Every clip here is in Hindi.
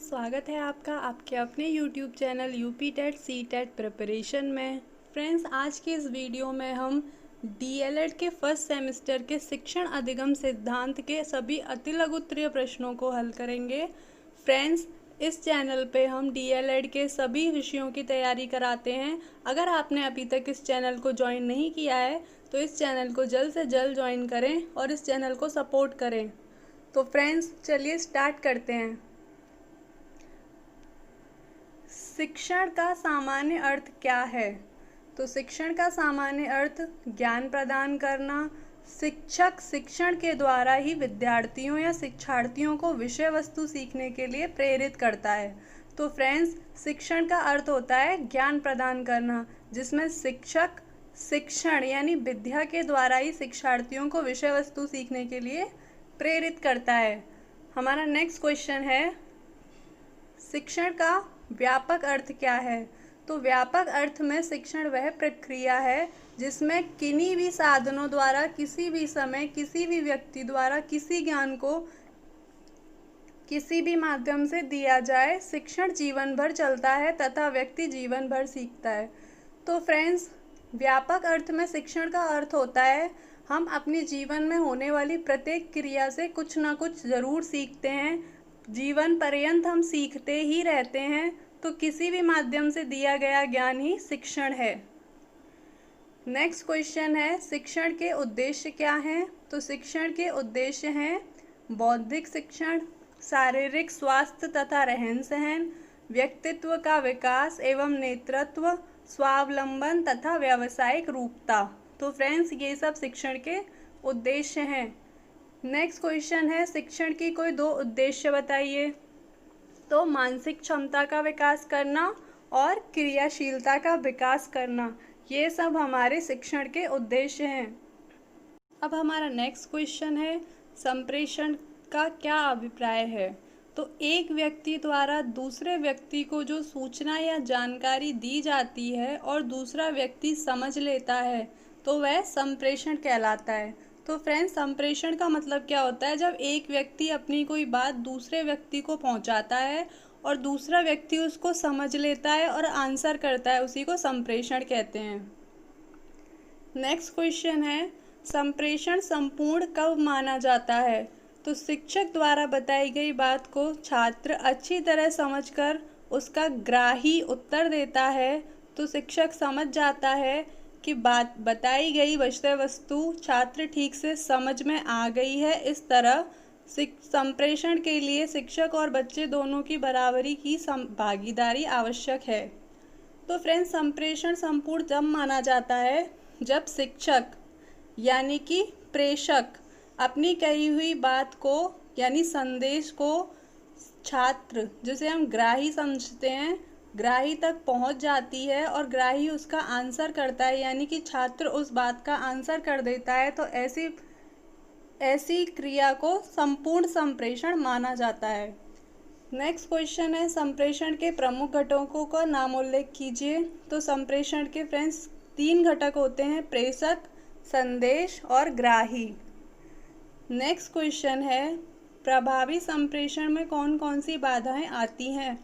स्वागत है आपका आपके अपने YouTube channel UP TET C TET preparation में। फ्रेंड्स, आज की इस वीडियो में हम DLED के फर्स्ट सेमेस्टर के शिक्षण अधिगम सिद्धांत के सभी अति लघुत्तरीय प्रश्नों को हल करेंगे। फ्रेंड्स, इस चैनल पे हम DLED के सभी विषयों की तैयारी कराते हैं। अगर आपने अभी तक इस चैनल को ज्वाइन नहीं किया है तो इस चैनल को जल्द से जल्द ज्वाइन करें और इस चैनल को सपोर्ट करें। तो फ्रेंड्स, चलिए स्टार्ट करते हैं। शिक्षण का सामान्य अर्थ क्या है? तो शिक्षण का सामान्य अर्थ ज्ञान प्रदान करना। शिक्षक शिक्षण के द्वारा ही विद्यार्थियों या शिक्षार्थियों को विषय वस्तु सीखने के लिए प्रेरित करता है। तो फ्रेंड्स, शिक्षण का अर्थ होता है ज्ञान प्रदान करना, जिसमें शिक्षक शिक्षण यानी विद्या के द्वारा ही शिक्षार्थियों को विषय वस्तु सीखने के लिए प्रेरित करता है। हमारा नेक्स्ट क्वेश्चन है, शिक्षण का व्यापक अर्थ क्या है? तो व्यापक अर्थ में शिक्षण वह प्रक्रिया है जिसमें किन्हीं भी साधनों द्वारा किसी भी समय किसी भी व्यक्ति द्वारा किसी ज्ञान को किसी भी माध्यम से दिया जाए। शिक्षण जीवन भर चलता है तथा व्यक्ति जीवन भर सीखता है। तो फ्रेंड्स, व्यापक अर्थ में शिक्षण का अर्थ होता है हम अपने जीवन में होने वाली प्रत्येक क्रिया से कुछ ना कुछ ज़रूर सीखते हैं। जीवन पर्यंत हम सीखते ही रहते हैं, तो किसी भी माध्यम से दिया गया ज्ञान ही शिक्षण है। नेक्स्ट क्वेश्चन है, शिक्षण के उद्देश्य क्या हैं? तो शिक्षण के उद्देश्य हैं बौद्धिक शिक्षण, शारीरिक स्वास्थ्य तथा रहन सहन, व्यक्तित्व का विकास एवं नेतृत्व, स्वावलंबन तथा व्यावसायिक रूपता। तो फ्रेंड्स, ये सब शिक्षण के उद्देश्य हैं। नेक्स्ट क्वेश्चन है, शिक्षण की कोई दो उद्देश्य बताइए। तो मानसिक क्षमता का विकास करना और क्रियाशीलता का विकास करना, ये सब हमारे शिक्षण के उद्देश्य हैं। अब हमारा नेक्स्ट क्वेश्चन है, संप्रेषण का क्या अभिप्राय है? तो एक व्यक्ति द्वारा दूसरे व्यक्ति को जो सूचना या जानकारी दी जाती है और दूसरा व्यक्ति समझ लेता है तो वह संप्रेषण कहलाता है। तो फ्रेंड्स, संप्रेषण का मतलब क्या होता है? जब एक व्यक्ति अपनी कोई बात दूसरे व्यक्ति को पहुंचाता है और दूसरा व्यक्ति उसको समझ लेता है और आंसर करता है, उसी को संप्रेषण कहते हैं। नेक्स्ट क्वेश्चन है, संप्रेषण संपूर्ण कब माना जाता है? तो शिक्षक द्वारा बताई गई बात को छात्र अच्छी तरह समझकर उसका ग्राही उत्तर देता है तो शिक्षक समझ जाता है कि बात बताई गई विषय वस्तु छात्र ठीक से समझ में आ गई है। इस तरह संप्रेषण के लिए शिक्षक और बच्चे दोनों की बराबरी की भागीदारी आवश्यक है। तो फ्रेंड्स, संप्रेषण संपूर्ण जब माना जाता है जब शिक्षक यानी कि प्रेषक अपनी कही हुई बात को यानी संदेश को छात्र, जिसे हम ग्राही समझते हैं, ग्राही तक पहुंच जाती है और ग्राही उसका आंसर करता है, यानी कि छात्र उस बात का आंसर कर देता है। तो ऐसी क्रिया को संपूर्ण संप्रेषण माना जाता है। नेक्स्ट क्वेश्चन है, संप्रेषण के प्रमुख घटकों का नाम उल्लेख कीजिए। तो संप्रेषण के फ्रेंड्स 3 घटक होते हैं, प्रेषक, संदेश और ग्राही। नेक्स्ट क्वेश्चन है, प्रभावी संप्रेषण में कौन कौन सी बाधाएं आती हैं?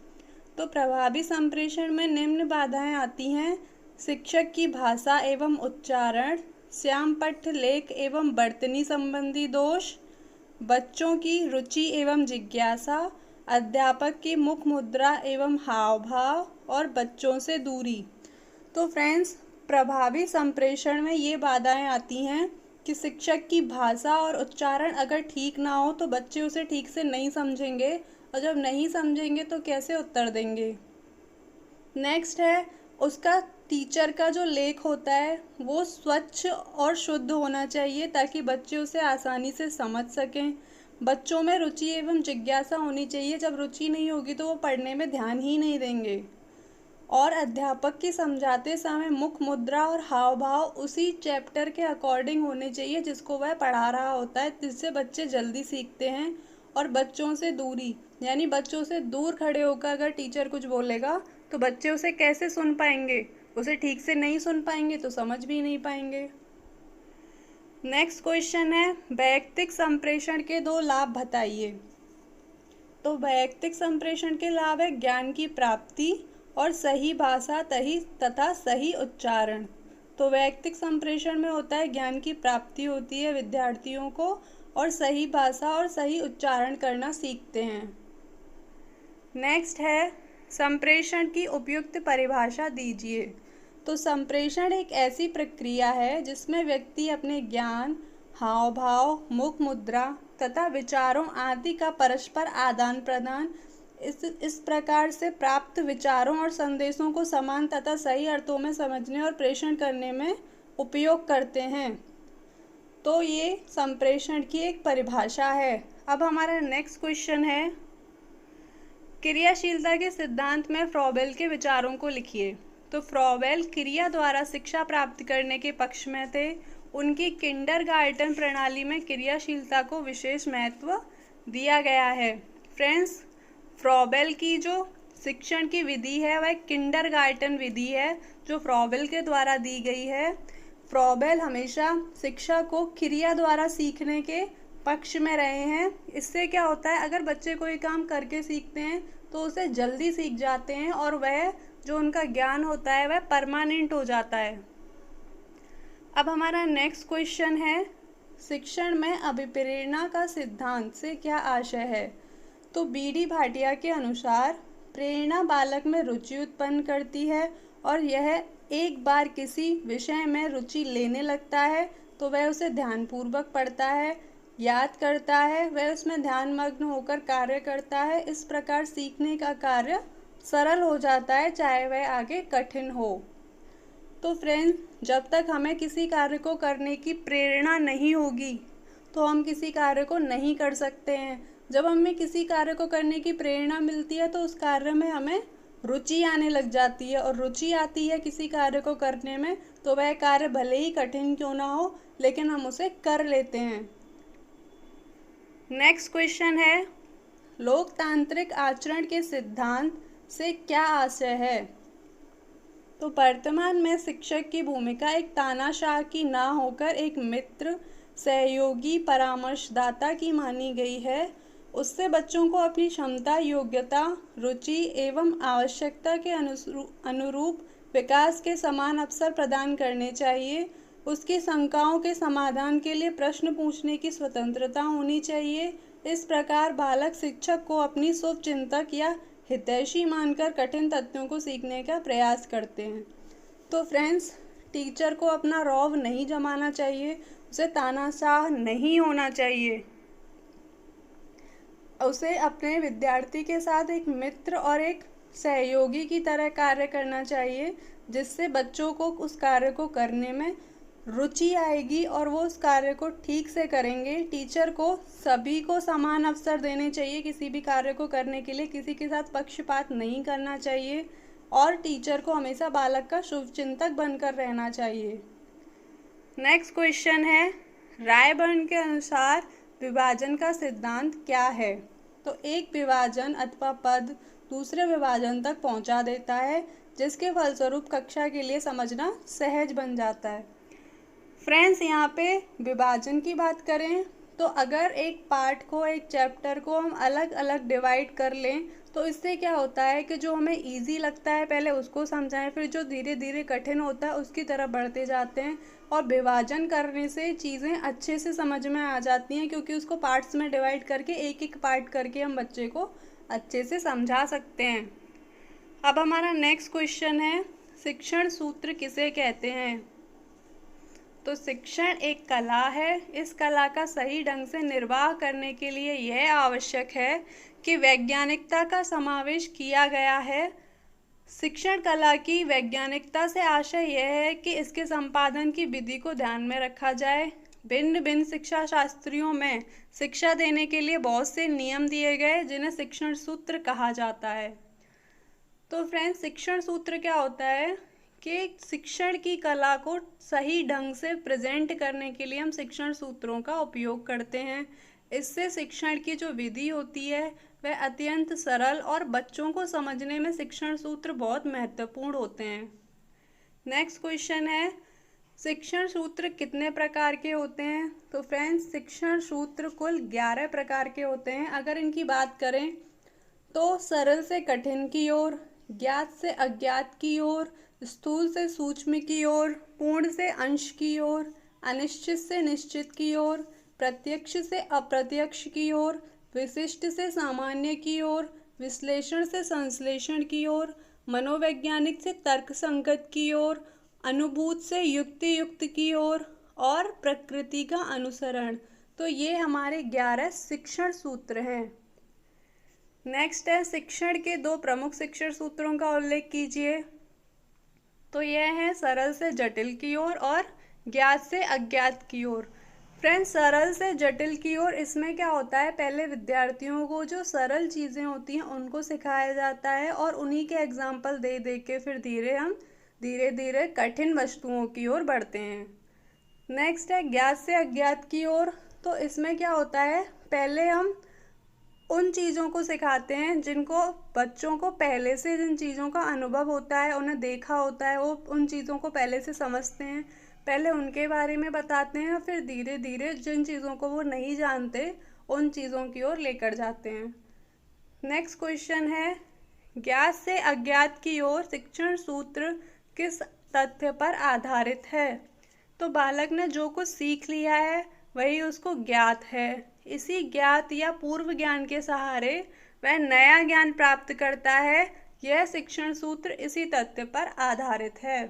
तो प्रभावी संप्रेषण में निम्न बाधाएं आती हैं, शिक्षक की भाषा एवं उच्चारण, श्यामपट्ट लेख एवं वर्तनी संबंधी दोष, बच्चों की रुचि एवं जिज्ञासा, अध्यापक की मुख मुद्रा एवं हाव भाव और बच्चों से दूरी। तो फ्रेंड्स, प्रभावी संप्रेषण में ये बाधाएं आती हैं कि शिक्षक की भाषा और उच्चारण अगर ठीक ना हो तो बच्चे उसे ठीक से नहीं समझेंगे और जब नहीं समझेंगे तो कैसे उत्तर देंगे। नेक्स्ट है, उसका टीचर का जो लेख होता है वो स्वच्छ और शुद्ध होना चाहिए ताकि बच्चे उसे आसानी से समझ सकें। बच्चों में रुचि एवं जिज्ञासा होनी चाहिए, जब रुचि नहीं होगी तो वो पढ़ने में ध्यान ही नहीं देंगे। और अध्यापक की समझाते समय मुख मुद्रा और हाव भाव उसी चैप्टर के अकॉर्डिंग होने चाहिए जिसको वह पढ़ा रहा होता है, जिससे बच्चे जल्दी सीखते हैं। और बच्चों से दूरी, यानी बच्चों से दूर खड़े होकर अगर टीचर कुछ बोलेगा तो बच्चे उसे कैसे सुन पाएंगे? उसे ठीक से नहीं सुन पाएंगे तो समझ भी नहीं पाएंगे। नेक्स्ट क्वेश्चन है, वैयक्तिक संप्रेषण के 2 लाभ बताइए। तो वैयक्तिक संप्रेषण के लाभ है ज्ञान की प्राप्ति और सही भाषा तथा सही उच्चारण। तो वैयक्तिक संप्रेषण में होता है ज्ञान की प्राप्ति होती है विद्यार्थियों को, और सही भाषा और सही उच्चारण करना सीखते हैं। नेक्स्ट है संप्रेषण की उपयुक्त परिभाषा दीजिए। तो संप्रेषण एक ऐसी प्रक्रिया है जिसमें व्यक्ति अपने ज्ञान, हाव भाव, मुख मुद्रा तथा विचारों आदि का परस्पर आदान प्रदान इस प्रकार से प्राप्त विचारों और संदेशों को समान तथा सही अर्थों में समझने और प्रेषण करने में उपयोग करते हैं। तो ये संप्रेषण की एक परिभाषा है। अब हमारा नेक्स्ट क्वेश्चन है, क्रियाशीलता के सिद्धांत में फ्रॉबेल के विचारों को लिखिए। तो फ्रॉबेल क्रिया द्वारा शिक्षा प्राप्त करने के पक्ष में थे। उनकी किंडरगार्टन प्रणाली में क्रियाशीलता को विशेष महत्व दिया गया है। फ्रेंड्स, फ्रॉबेल की जो शिक्षण की विधि है वह किंडरगार्टन विधि है जो फ्रॉबेल के द्वारा दी गई है। फ्रॉबेल हमेशा शिक्षा को क्रिया द्वारा सीखने के पक्ष में रहे हैं। इससे क्या होता है, अगर बच्चे कोई काम करके सीखते हैं तो उसे जल्दी सीख जाते हैं और वह जो उनका ज्ञान होता है वह परमानेंट हो जाता है। अब हमारा नेक्स्ट क्वेश्चन है, शिक्षण में अभिप्रेरणा का सिद्धांत से क्या आशय है। तो बीडी भाटिया के अनुसार प्रेरणा बालक में रुचि उत्पन्न करती है और यह एक बार किसी विषय में रुचि लेने लगता है तो वह उसे ध्यानपूर्वक पढ़ता है, याद करता है, वह उसमें ध्यानमग्न होकर कार्य करता है। इस प्रकार सीखने का कार्य सरल हो जाता है, चाहे वह आगे कठिन हो। तो फ्रेंड्स, जब तक हमें किसी कार्य को करने की प्रेरणा नहीं होगी तो हम किसी कार्य को नहीं कर सकते हैं। जब हमें किसी कार्य को करने की प्रेरणा मिलती है तो उस कार्य में हमें रुचि आने लग जाती है, और रुचि आती है किसी कार्य को करने में तो वह कार्य भले ही कठिन क्यों ना हो लेकिन हम उसे कर लेते हैं। नेक्स्ट क्वेश्चन है, लोकतांत्रिक आचरण के सिद्धांत से क्या आशय है। तो वर्तमान में शिक्षक की भूमिका एक तानाशाह की ना होकर एक मित्र, सहयोगी, परामर्शदाता की मानी गई है। उससे बच्चों को अपनी क्षमता, योग्यता, रुचि एवं आवश्यकता के अनुरूप विकास के समान अवसर प्रदान करने चाहिए। उसकी शंकाओं के समाधान के लिए प्रश्न पूछने की स्वतंत्रता होनी चाहिए। इस प्रकार बालक शिक्षक को अपनी शुभचिंतक या हितैषी मानकर कठिन तथ्यों को सीखने का प्रयास करते हैं। तो फ्रेंड्स, टीचर को अपना रौब नहीं जमाना चाहिए, उसे तानाशाह नहीं होना चाहिए। उसे अपने विद्यार्थी के साथ एक मित्र और एक सहयोगी की तरह कार्य करना चाहिए, जिससे बच्चों को उस कार्य को करने में रुचि आएगी और वो उस कार्य को ठीक से करेंगे। टीचर को सभी को समान अवसर देने चाहिए किसी भी कार्य को करने के लिए, किसी के साथ पक्षपात नहीं करना चाहिए और टीचर को हमेशा बालक का शुभचिंतक बनकर रहना चाहिए। नेक्स्ट क्वेश्चन है, रायबर्न के अनुसार विभाजन का सिद्धांत क्या है। तो एक विभाजन अथवा पद दूसरे विभाजन तक पहुंचा देता है, जिसके फलस्वरूप कक्षा के लिए समझना सहज बन जाता है। फ्रेंड्स, यहाँ पे विभाजन की बात करें तो अगर एक पार्ट को, एक चैप्टर को हम अलग अलग डिवाइड कर लें तो इससे क्या होता है कि जो हमें इजी लगता है पहले उसको समझाएं, फिर जो धीरे धीरे कठिन होता है उसकी तरफ बढ़ते जाते हैं। और विभाजन करने से चीज़ें अच्छे से समझ में आ जाती हैं, क्योंकि उसको पार्ट्स में डिवाइड करके एक एक पार्ट करके हम बच्चे को अच्छे से समझा सकते हैं। अब हमारा नेक्स्ट क्वेश्चन है, शिक्षण सूत्र किसे कहते हैं। तो शिक्षण एक कला है। इस कला का सही ढंग से निर्वाह करने के लिए यह आवश्यक है कि वैज्ञानिकता का समावेश किया गया है। शिक्षण कला की वैज्ञानिकता से आशय यह है कि इसके संपादन की विधि को ध्यान में रखा जाए। भिन्न भिन्न शिक्षा शास्त्रियों में शिक्षा देने के लिए बहुत से नियम दिए गए जिन्हें शिक्षण सूत्र कहा जाता है। तो फ्रेंड्स, शिक्षण सूत्र क्या होता है कि शिक्षण की कला को सही ढंग से प्रेजेंट करने के लिए हम शिक्षण सूत्रों का उपयोग करते हैं। इससे शिक्षण की जो विधि होती है वह अत्यंत सरल और बच्चों को समझने में शिक्षण सूत्र बहुत महत्वपूर्ण होते हैं। नेक्स्ट क्वेश्चन है, शिक्षण सूत्र कितने प्रकार के होते हैं। तो फ्रेंड्स, शिक्षण सूत्र कुल 11 प्रकार के होते हैं। अगर इनकी बात करें तो सरल से कठिन की ओर, ज्ञात से अज्ञात की ओर, स्थूल से सूक्ष्म की ओर, पूर्ण से अंश की ओर, अनिश्चित से निश्चित की ओर, प्रत्यक्ष से अप्रत्यक्ष की ओर, विशिष्ट से सामान्य की ओर, विश्लेषण से संश्लेषण की ओर, मनोवैज्ञानिक से तर्कसंगत की ओर, अनुभूत से युक्ति युक्त की ओर और प्रकृति का अनुसरण। तो ये हमारे 11 शिक्षण सूत्र हैं। नेक्स्ट है, शिक्षण के 2 प्रमुख शिक्षण सूत्रों का उल्लेख कीजिए। तो यह है सरल से जटिल की ओर और ज्ञात से अज्ञात की ओर। फ्रेंड्स, सरल से जटिल की ओर इसमें क्या होता है, पहले विद्यार्थियों को जो सरल चीज़ें होती हैं उनको सिखाया जाता है और उन्हीं के एग्जाम्पल दे दे के फिर धीरे धीरे कठिन वस्तुओं की ओर बढ़ते हैं। नेक्स्ट है ज्ञात से अज्ञात की ओर। तो इसमें क्या होता है, पहले हम उन चीज़ों को सिखाते हैं जिनको बच्चों को पहले से जिन चीज़ों का अनुभव होता है, उन्हें देखा होता है, वो उन चीज़ों को पहले से समझते हैं, पहले उनके बारे में बताते हैं और फिर धीरे धीरे जिन चीज़ों को वो नहीं जानते उन चीज़ों की ओर लेकर जाते हैं। नेक्स्ट क्वेश्चन है, ज्ञात से अज्ञात की ओर शिक्षण सूत्र किस तथ्य पर आधारित है? तो बालक ने जो कुछ सीख लिया है वही उसको ज्ञात है। इसी ज्ञात या पूर्व ज्ञान के सहारे वह नया ज्ञान प्राप्त करता है। यह शिक्षण सूत्र इसी तथ्य पर आधारित है।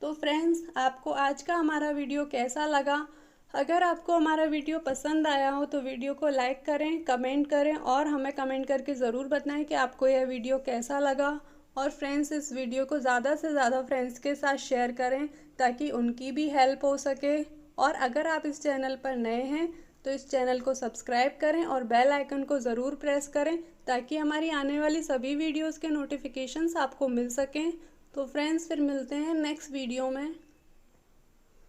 तो फ्रेंड्स, आपको आज का हमारा वीडियो कैसा लगा? अगर आपको हमारा वीडियो पसंद आया हो तो वीडियो को लाइक करें, कमेंट करें और हमें कमेंट करके ज़रूर बताएं कि आपको यह वीडियो कैसा लगा। और फ्रेंड्स, इस वीडियो को ज़्यादा से ज़्यादा फ्रेंड्स के साथ शेयर करें ताकि उनकी भी हेल्प हो सके। और अगर आप इस चैनल पर नए हैं तो इस चैनल को सब्सक्राइब करें और बेल आइकन को ज़रूर प्रेस करें ताकि हमारी आने वाली सभी वीडियोस के नोटिफिकेशंस आपको मिल सकें। तो फ्रेंड्स, फिर मिलते हैं नेक्स्ट वीडियो में।